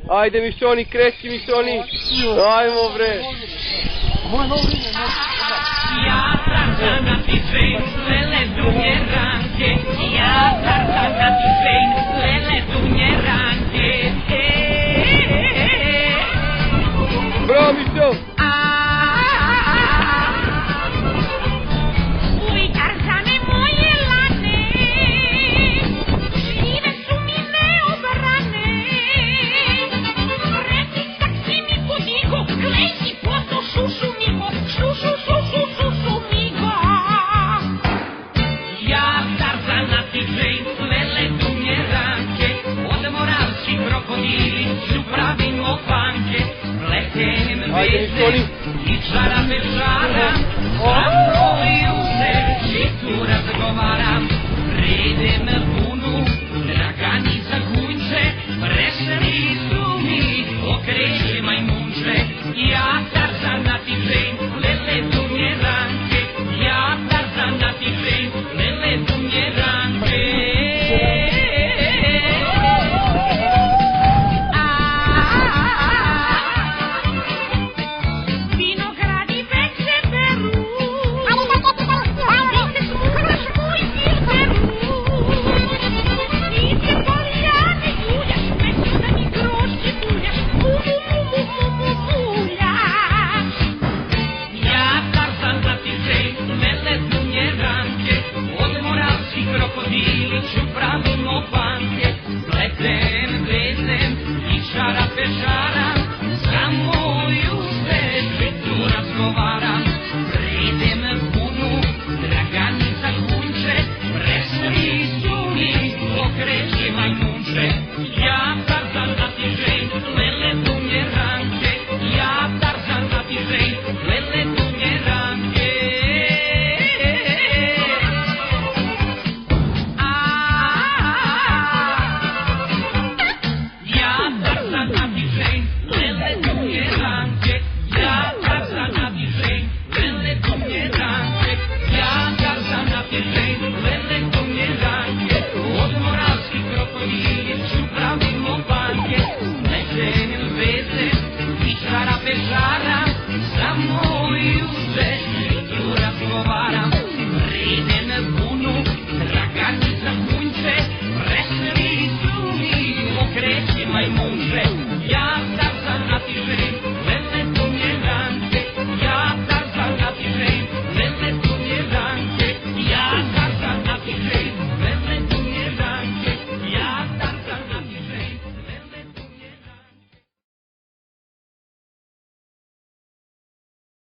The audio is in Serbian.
Ajde Mišoni, kreći Mišoni. Ajmo bre. Ja Tarzana ti želim, lele dunje ranke. Ja Tarzana ti želim, lele dunje ranke. Bravo Mišo. Uj Tarzane moje lane, žive su mi neobrane. Reci tak si mi podigo, kleci poto šušu migo, šušu šušu šušu migo. Ja Tarzana ti želim, lele dunje ranke. Od moralski krokodili su pravi mopanke. Pletem veze i čaram večaram, sa mojom se čitu razgovaram. Pridem